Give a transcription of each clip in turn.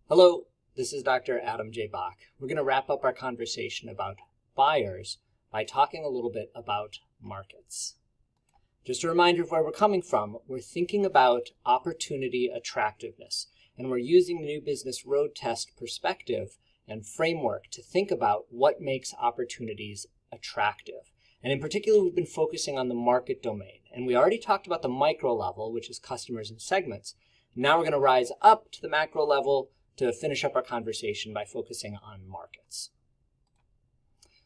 Hello, this is Dr. Adam J. Bach. We're going to wrap up our conversation about buyers by talking a little bit about markets. Just a reminder of where we're coming from. We're thinking about opportunity attractiveness, and we're using the New Business Road Test perspective and framework to think about what makes opportunities attractive. And in particular, we've been focusing on the market domain. And we already talked about the micro level, which is customers and segments. Now we're going to rise up to the macro level to finish up our conversation by focusing on markets.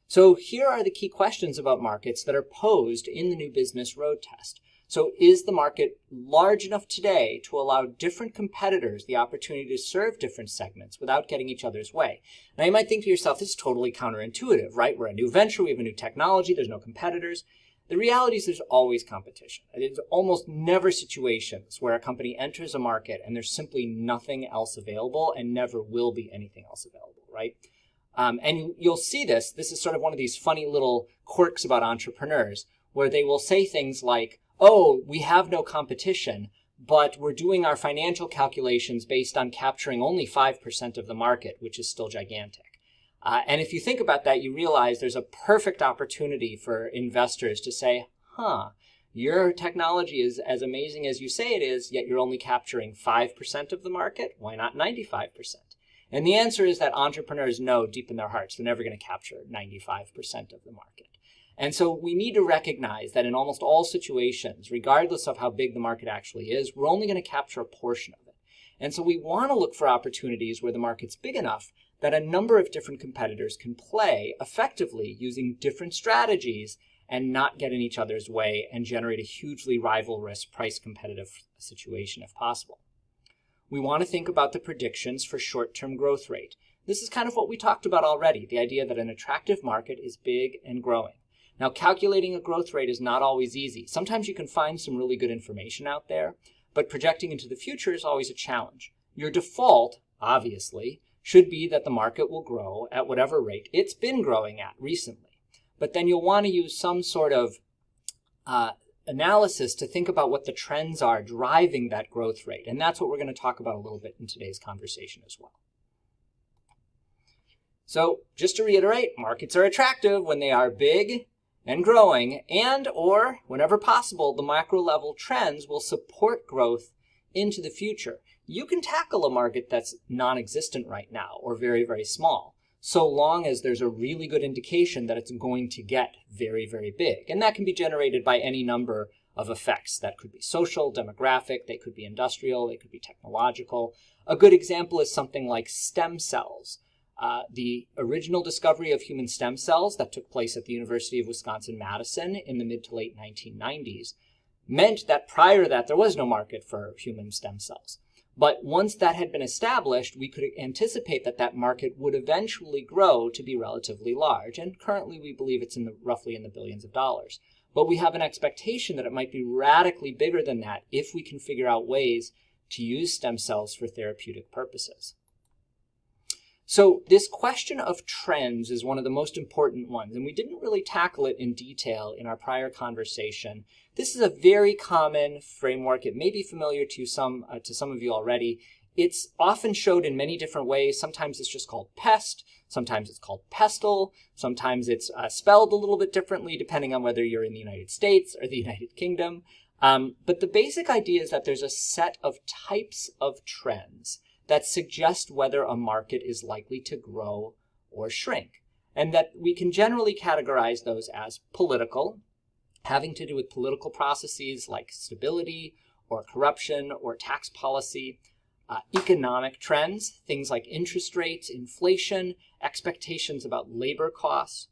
So here are the key questions about markets that are posed in the New Business Road Test. So is the market large enough today to allow different competitors the opportunity to serve different segments without getting each other's way? Now you might think to yourself, this is totally counterintuitive, right? We're a new venture, we have a new technology, there's no competitors. The reality is there's always competition. There's almost never situations where a company enters a market and there's simply nothing else available and never will be anything else available, right? And you'll see this. This is sort of one of these funny little quirks about entrepreneurs where they will say things like, oh, we have no competition, but we're doing our financial calculations based on capturing only 5% of the market, which is still gigantic. And if you think about that, you realize there's a perfect opportunity for investors to say, your technology is as amazing as you say it is, yet you're only capturing 5% of the market. Why not 95%? And the answer is that entrepreneurs know deep in their hearts they're never going to capture 95% of the market. And so we need to recognize that in almost all situations, regardless of how big the market actually is, we're only going to capture a portion of it. And so we want to look for opportunities where the market's big enough that a number of different competitors can play effectively using different strategies and not get in each other's way and generate a hugely rivalrous price competitive situation if possible. We want to think about the predictions for short-term growth rate. This is kind of what we talked about already, the idea that an attractive market is big and growing. Now, calculating a growth rate is not always easy. Sometimes you can find some really good information out there, but projecting into the future is always a challenge. Your default, obviously, should be that the market will grow at whatever rate it's been growing at recently. But then you'll want to use some sort of analysis to think about what the trends are driving that growth rate. And that's what we're going to talk about a little bit in today's conversation as well. So just to reiterate, markets are attractive when they are big and growing, and or whenever possible, the macro level trends will support growth into the future. You can tackle a market that's non-existent right now or very, very small, so long as there's a really good indication that it's going to get very, very big. And that can be generated by any number of effects. That could be social, demographic, they could be industrial, they could be technological. A good example is something like stem cells. The original discovery of human stem cells that took place at the University of Wisconsin-Madison in the mid to late 1990s meant that prior to that there was no market for human stem cells. But once that had been established, we could anticipate that that market would eventually grow to be relatively large. And currently we believe it's roughly in the billions of dollars. But we have an expectation that it might be radically bigger than that if we can figure out ways to use stem cells for therapeutic purposes. So this question of trends is one of the most important ones, and we didn't really tackle it in detail in our prior conversation. This is a very common framework. It may be familiar to some of you already. It's often showed in many different ways. Sometimes it's just called PEST. Sometimes it's called PESTLE. Sometimes it's spelled a little bit differently depending on whether you're in the United States or the United Kingdom. But the basic idea is that there's a set of types of trends that suggest whether a market is likely to grow or shrink, and that we can generally categorize those as political, having to do with political processes like stability or corruption or tax policy, economic trends, things like interest rates, inflation, expectations about labor costs,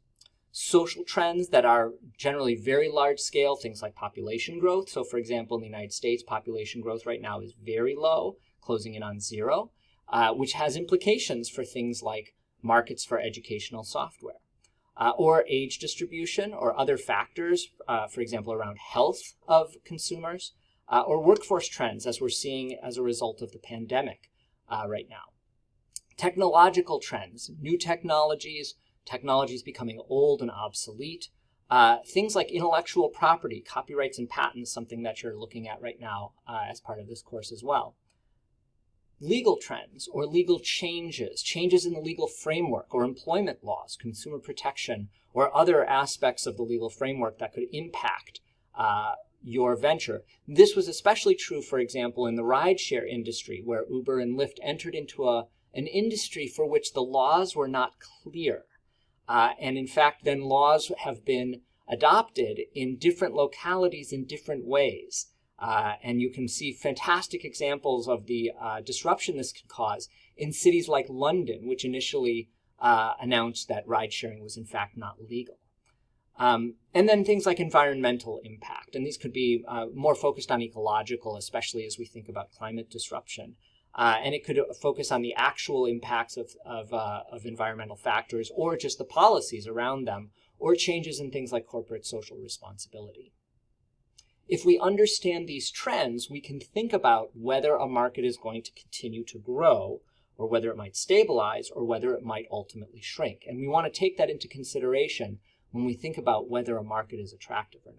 social trends that are generally very large scale, things like population growth. So for example, in the United States, population growth right now is very low, closing in on zero, which has implications for things like markets for educational software, or age distribution or other factors, for example, around health of consumers, or workforce trends as we're seeing as a result of the pandemic right now. Technological trends, new technologies becoming old and obsolete, things like intellectual property, copyrights and patents, something that you're looking at right now as part of this course as well. legal trends or legal changes, changes in the legal framework or employment laws, consumer protection, or other aspects of the legal framework that could impact your venture. This was especially true, for example, in the rideshare industry, where Uber and Lyft entered into an industry for which the laws were not clear. And in fact, then laws have been adopted in different localities in different ways. And you can see fantastic examples of the disruption this can cause in cities like London, which initially announced that ride sharing was in fact not legal. And then things like environmental impact, and these could be more focused on ecological, especially as we think about climate disruption. And it could focus on the actual impacts of environmental factors, or just the policies around them, or changes in things like corporate social responsibility. If we understand these trends, we can think about whether a market is going to continue to grow, or whether it might stabilize, or whether it might ultimately shrink. And we want to take that into consideration when we think about whether a market is attractive or not.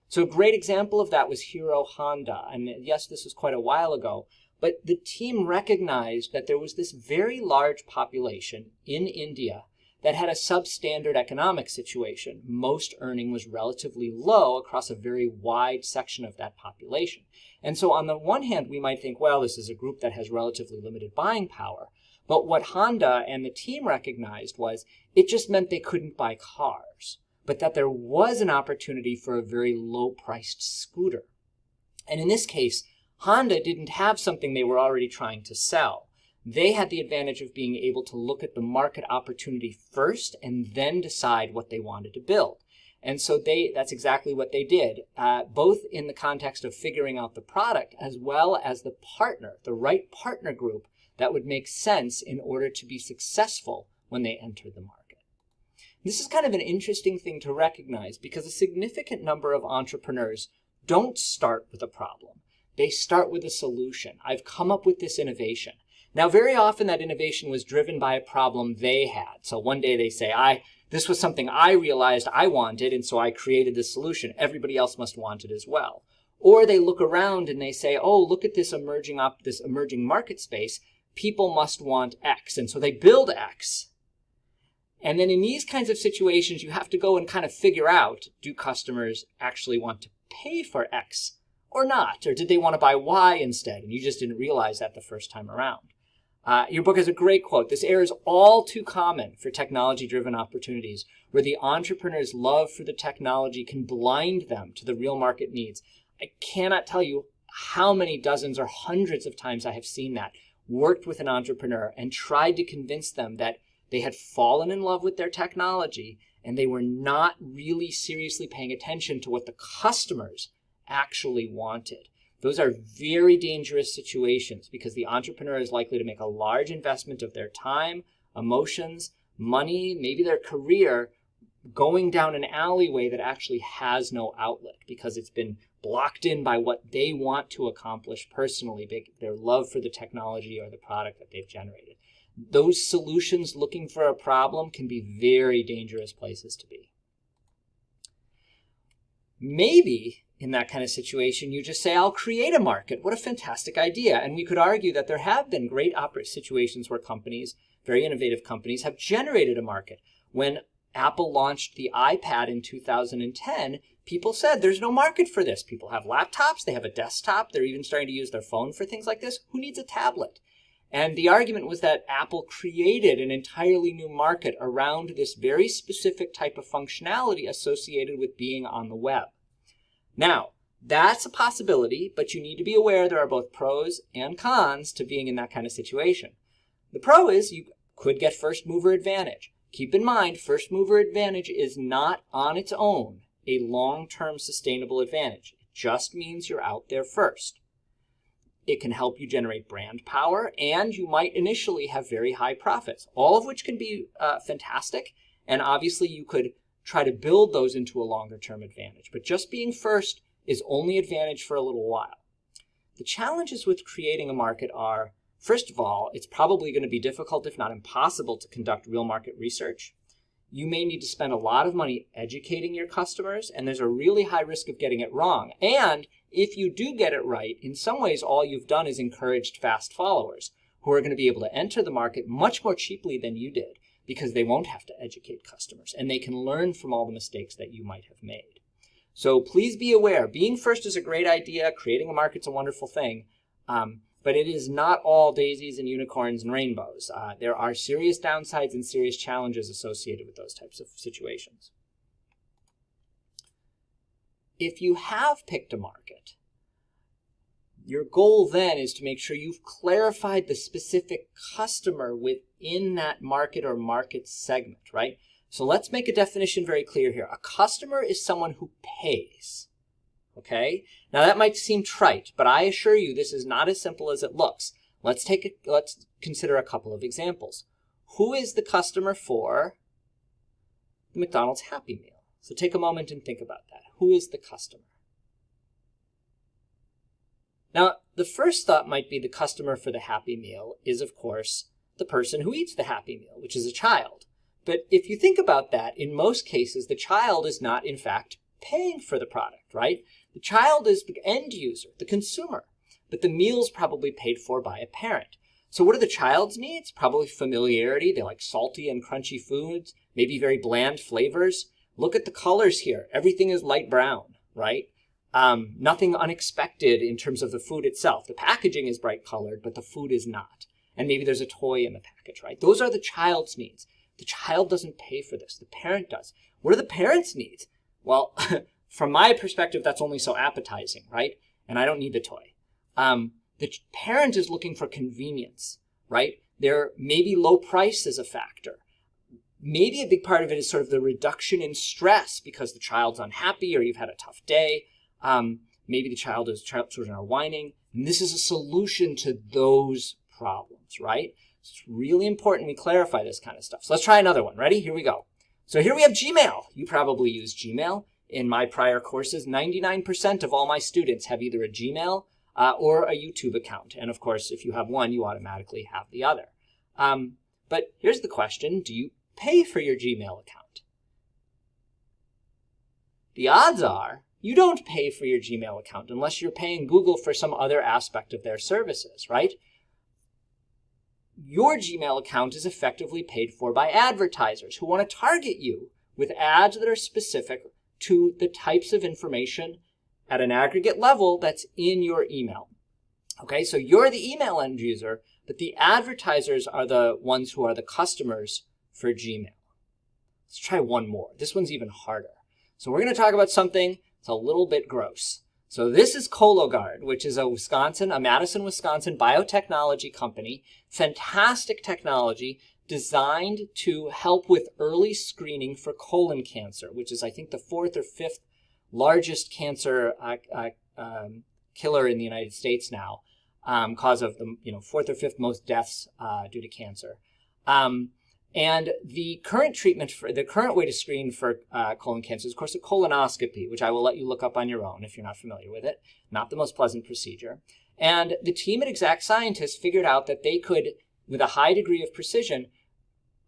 So a great example of that was Hero Honda. And yes, this was quite a while ago, but the team recognized that there was this very large population in India that had a substandard economic situation. Most earning was relatively low across a very wide section of that population. And so on the one hand, we might think, well, this is a group that has relatively limited buying power. But what Honda and the team recognized was it just meant they couldn't buy cars, but that there was an opportunity for a very low-priced scooter. And in this case, Honda didn't have something they were already trying to sell. They had the advantage of being able to look at the market opportunity first and then decide what they wanted to build. And so that's exactly what they did, both in the context of figuring out the product as well as the partner, the right partner group that would make sense in order to be successful when they entered the market. This is kind of an interesting thing to recognize because a significant number of entrepreneurs don't start with a problem. They start with a solution. I've come up with this innovation. Now, very often that innovation was driven by a problem they had. So one day they say, this was something I realized I wanted, and so I created this solution. Everybody else must want it as well. Or they look around and they say, oh, look at this emerging market space. People must want X, and so they build X. And then in these kinds of situations, you have to go and kind of figure out, do customers actually want to pay for X or not? Or did they want to buy Y instead? And you just didn't realize that the first time around. Your book has a great quote. This error is all too common for technology-driven opportunities, where the entrepreneur's love for the technology can blind them to the real market needs. I cannot tell you how many dozens or hundreds of times I have seen that, worked with an entrepreneur and tried to convince them that they had fallen in love with their technology and they were not really seriously paying attention to what the customers actually wanted. Those are very dangerous situations because the entrepreneur is likely to make a large investment of their time, emotions, money, maybe their career, going down an alleyway that actually has no outlet because it's been blocked in by what they want to accomplish personally, their love for the technology or the product that they've generated. Those solutions looking for a problem can be very dangerous places to be. Maybe in that kind of situation, you just say, I'll create a market. What a fantastic idea. And we could argue that there have been great situations where companies, very innovative companies, have generated a market. When Apple launched the iPad in 2010, people said there's no market for this. People have laptops, they have a desktop, they're even starting to use their phone for things like this. Who needs a tablet? And the argument was that Apple created an entirely new market around this very specific type of functionality associated with being on the web. Now, that's a possibility, but you need to be aware there are both pros and cons to being in that kind of situation. The pro is you could get first mover advantage. Keep in mind, first mover advantage is not on its own a long-term sustainable advantage. It just means you're out there first. It can help you generate brand power, and you might initially have very high profits, all of which can be fantastic. And obviously, you could try to build those into a longer-term advantage. But just being first is only advantage for a little while. The challenges with creating a market are, first of all, it's probably going to be difficult, if not impossible, to conduct real market research. You may need to spend a lot of money educating your customers, and there's a really high risk of getting it wrong. And if you do get it right, in some ways all you've done is encouraged fast followers who are going to be able to enter the market much more cheaply than you did because they won't have to educate customers and they can learn from all the mistakes that you might have made. So please be aware, being first is a great idea, creating a market's a wonderful thing, but it is not all daisies and unicorns and rainbows. There are serious downsides and serious challenges associated with those types of situations. If you have picked a market, your goal then is to make sure you've clarified the specific customer within that market or market segment, right? So let's make a definition very clear here. A customer is someone who pays, okay? Now that might seem trite, but I assure you this is not as simple as it looks. Let's consider a couple of examples. Who is the customer for the McDonald's Happy Meal? So take a moment and think about that. Who is the customer? Now, the first thought might be the customer for the Happy Meal is, of course, the person who eats the Happy Meal, which is a child. But if you think about that, in most cases, the child is not, in fact, paying for the product, right? The child is the end user, the consumer, but the meal's probably paid for by a parent. So what are the child's needs? Probably familiarity. They like salty and crunchy foods, maybe very bland flavors. Look at the colors here. Everything is light brown, right? Nothing unexpected in terms of the food itself. The packaging is bright colored, but the food is not. And maybe there's a toy in the package, right? Those are the child's needs. The child doesn't pay for this. The parent does. What are the parents' needs? Well, from my perspective, that's only so appetizing, right? And I don't need the toy. The parent is looking for convenience, right? There may be low price as a factor. Maybe a big part of it is sort of the reduction in stress because the child's unhappy or you've had a tough day. Maybe the children are whining. And this is a solution to those problems, right? It's really important we clarify this kind of stuff. So let's try another one. Ready? Here we go. So here we have Gmail. You probably use Gmail. In my prior courses, 99% of all my students have either a Gmail or a YouTube account. And of course, if you have one, you automatically have the other. But here's the question. Do you pay for your Gmail account? The odds are you don't pay for your Gmail account unless you're paying Google for some other aspect of their services, right? Your Gmail account is effectively paid for by advertisers who want to target you with ads that are specific to the types of information at an aggregate level that's in your email. Okay, so you're the email end user, but the advertisers are the ones who are the customers for Gmail. Let's try one more. This one's even harder. So we're going to talk about something that's a little bit gross. So this is Cologuard, which is a Madison, Wisconsin biotechnology company. Fantastic technology designed to help with early screening for colon cancer, which is, I think, the 4th or 5th largest cancer killer in the United States now, cause of the 4th or 5th most deaths due to cancer. And the current way to screen for colon cancer is, of course, a colonoscopy, which I will let you look up on your own if you're not familiar with it. Not the most pleasant procedure. And the team at Exact Scientist figured out that they could, with a high degree of precision,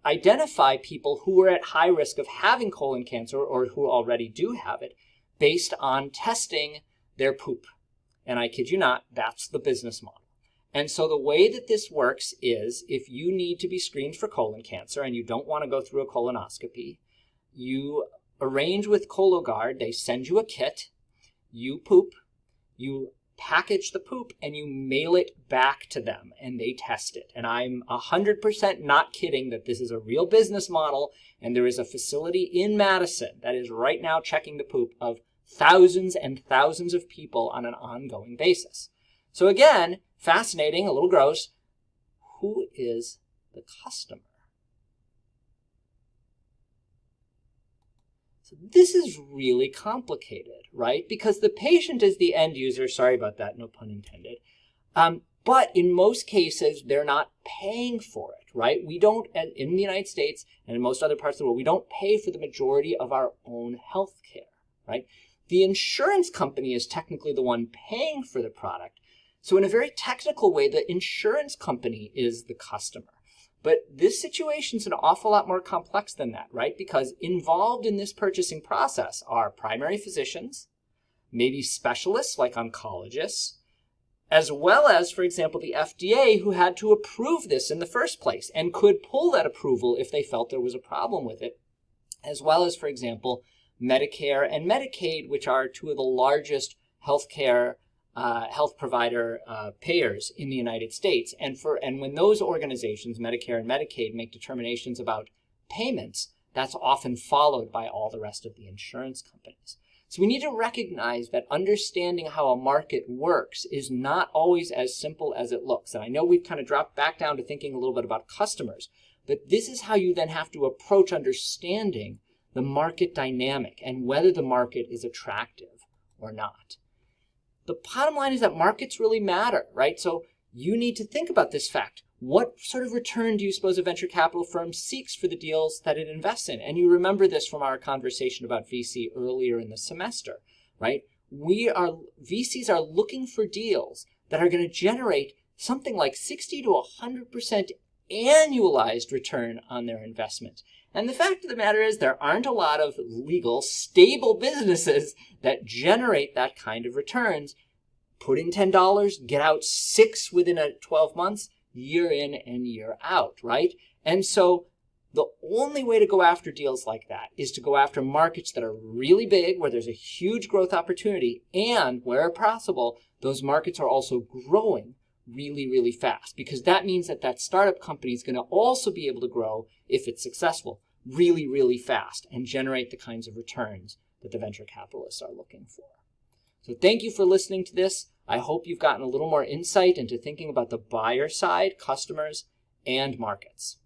identify people who were at high risk of having colon cancer or who already do have it based on testing their poop. And I kid you not, that's the business model. And so the way that this works is if you need to be screened for colon cancer and you don't want to go through a colonoscopy, you arrange with Cologuard, they send you a kit, you poop, you package the poop, and you mail it back to them, and they test it. And I'm 100% not kidding that this is a real business model, and there is a facility in Madison that is right now checking the poop of thousands and thousands of people on an ongoing basis. So again, fascinating, a little gross. Who is the customer? So this is really complicated, right? Because the patient is the end user. Sorry about that, no pun intended. But in most cases, they're not paying for it, right? We don't, in the United States and in most other parts of the world, we don't pay for the majority of our own health care, right? The insurance company is technically the one paying for the product. So in a very technical way, the insurance company is the customer. But this situation is an awful lot more complex than that, right? Because involved in this purchasing process are primary physicians, maybe specialists like oncologists, as well as, for example, the FDA, who had to approve this in the first place and could pull that approval if they felt there was a problem with it, as well as, for example, Medicare and Medicaid, which are two of the largest health provider payers in the United States. And when those organizations, Medicare and Medicaid, make determinations about payments, that's often followed by all the rest of the insurance companies. So we need to recognize that understanding how a market works is not always as simple as it looks. And I know we've kind of dropped back down to thinking a little bit about customers, but this is how you then have to approach understanding the market dynamic and whether the market is attractive or not. The bottom line is that markets really matter, right? So you need to think about this fact. What sort of return do you suppose a venture capital firm seeks for the deals that it invests in? And you remember this from our conversation about VC earlier in the semester, right? VCs are looking for deals that are going to generate something like 60 to 100% annualized return on their investment. And the fact of the matter is there aren't a lot of legal, stable businesses that generate that kind of returns. Put in $10, get out 6 within 12 months, year in and year out, right? And so the only way to go after deals like that is to go after markets that are really big, where there's a huge growth opportunity, and where possible, those markets are also growing really, really fast, because that means that that startup company is going to also be able to grow, if it's successful, really, really fast and generate the kinds of returns that the venture capitalists are looking for. So thank you for listening to this. I hope you've gotten a little more insight into thinking about the buyer side, customers, and markets.